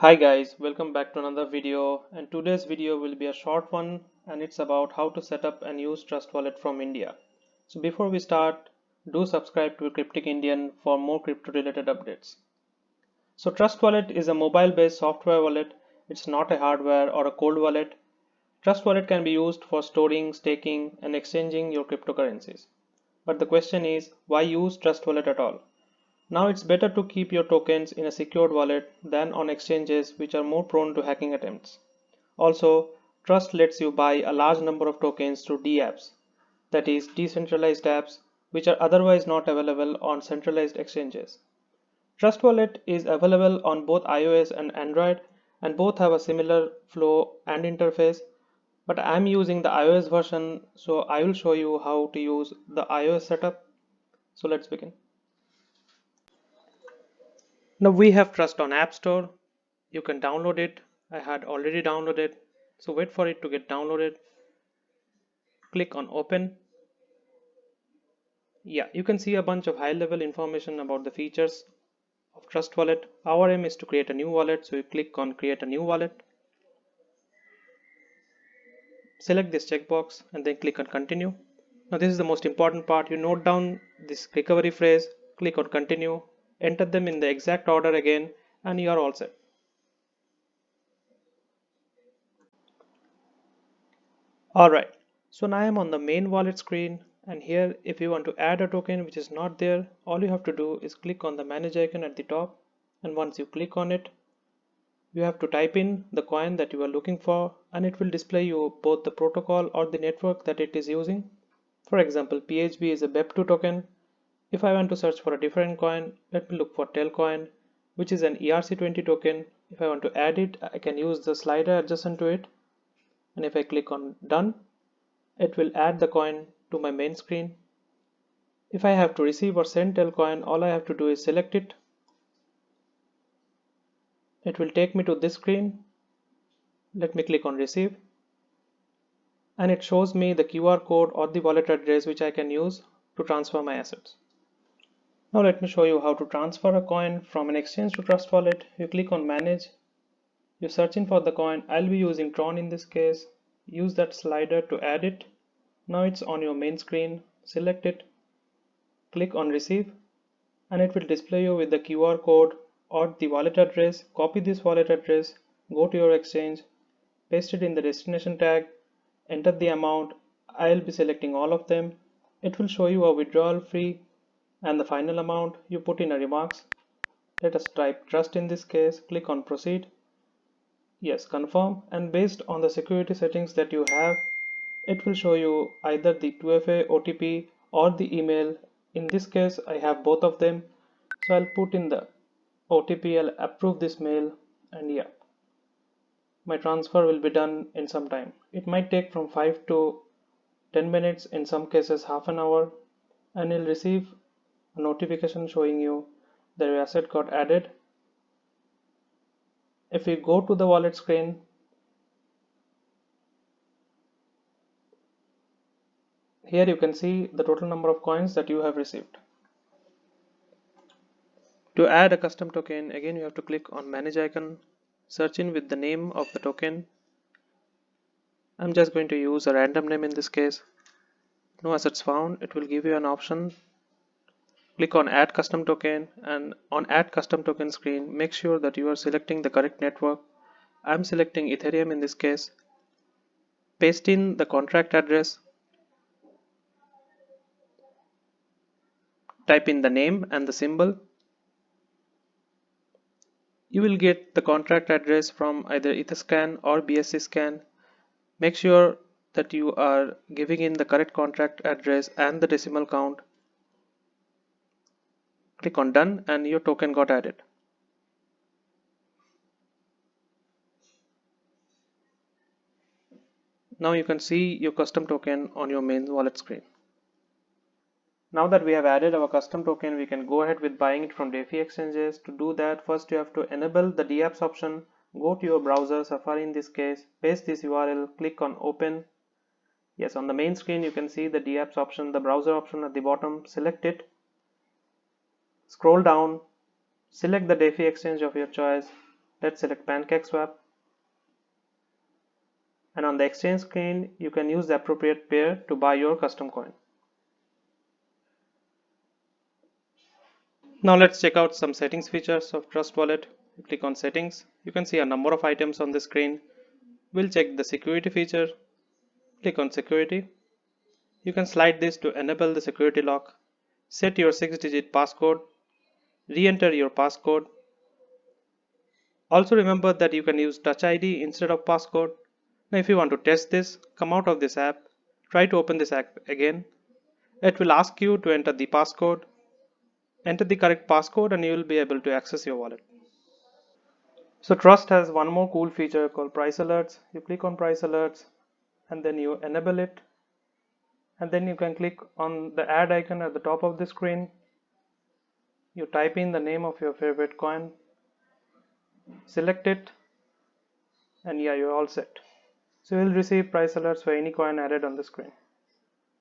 Hi guys, welcome back to another video, and today's video will be a short one and it's about how to set up and use Trust Wallet from India. So before we start, do subscribe to Cryptic Indian for more crypto related updates. So Trust Wallet is a mobile based software wallet. It's not a hardware or a cold wallet. Trust Wallet can be used for storing, staking and exchanging your cryptocurrencies. But the question is, why use Trust Wallet at all? Now it's better to keep your tokens in a secured wallet than on exchanges which are more prone to hacking attempts. Also, Trust lets you buy a large number of tokens through DApps, that is, decentralized apps, which are otherwise not available on centralized exchanges. Trust Wallet is available on both iOS and Android, and both have a similar flow and interface. But I'm using the iOS version, so I will show you how to use the iOS setup. So let's begin. Now we have Trust on App Store. You can download it. I had already downloaded, so wait for it to get downloaded. Click on open. Yeah, you can see a bunch of high level information about the features of Trust Wallet. Our aim is to create a new wallet, so you click on create a new wallet. Select this checkbox and then click on continue. Now this is the most important part. You note down this recovery phrase, click on continue, enter them in the exact order again, and you are all set. Alright, so now I am on the main wallet screen, and here if you want to add a token which is not there, all you have to do is click on the manage icon at the top, and once you click on it, you have to type in the coin that you are looking for, and it will display you both the protocol or the network that it is using. For example, PHB is a BEP2 token. If I want to search for a different coin, let me look for Telcoin, which is an ERC20 token. If I want to add it, I can use the slider adjacent to it, and if I click on done, it will add the coin to my main screen. If I have to receive or send Telcoin, all I have to do is select it. It will take me to this screen. Let me click on receive, and it shows me the QR code or the wallet address which I can use to transfer my assets. Now let me show you how to transfer a coin from an exchange to Trust Wallet. You click on manage, you're searching for the coin. I'll be using Tron in this case. Use that slider to add it. Now it's on your main screen. Select it, click on receive, and it will display you with the QR code or the wallet address. Copy this wallet address, go to your exchange, paste it in the destination tag, enter the amount. I'll be selecting all of them. It will show you a withdrawal fee and the final amount. You put in a remarks. Let us type trust in this case. Click on proceed. Yes, confirm, and based on the security settings that you have, it will show you either the 2FA OTP or the email. In this case I have both of them, so I'll put in the OTP. I'll approve this mail, and yeah, my transfer will be done in some time. It might take from 5 to 10 minutes, in some cases half an hour, and you'll receive a notification showing you that your asset got added. If we go to the wallet screen, here you can see the total number of coins that you have received. To add a custom token, again you have to click on manage icon, search in with the name of the token. I'm just going to use a random name in this case. No assets found. It will give you an option. Click on add custom token, and on add custom token screen, make sure that you are selecting the correct network. I'm selecting Ethereum in this case. Paste in the contract address, type in the name and the symbol. You will get the contract address from either Etherscan or BSC scan. Make sure that you are giving in the correct contract address and the decimal count. Click on done, and your token got added. Now you can see your custom token on your main wallet screen. Now that we have added our custom token, we can go ahead with buying it from DeFi exchanges. To do that, first you have to enable the DApps option. Go to your browser, Safari in this case, paste this URL, click on open. Yes, on the main screen you can see the DApps option, the browser option at the bottom. Select it, scroll down, select the DeFi exchange of your choice, Let's select Pancake Swap, and on the exchange screen you can use the appropriate pair to buy your custom coin. Now let's check out some settings features of Trust Wallet. You click on settings, you can see a number of items on the screen. We'll check the security feature. Click on security. You can slide this to enable the security lock. Set your 6-digit passcode. Re-enter your passcode. Also remember that you can use Touch ID instead of passcode. Now if you want to test this, come out of this app. Try to open this app again. It will ask you to enter the passcode. Enter the correct passcode and you will be able to access your wallet. So Trust has one more cool feature called price alerts. You click on price alerts and then you enable it, and then you can click on the add icon at the top of the screen. You type in the name of your favorite coin, select it, and yeah, you're all set. So you'll receive price alerts for any coin added on the screen.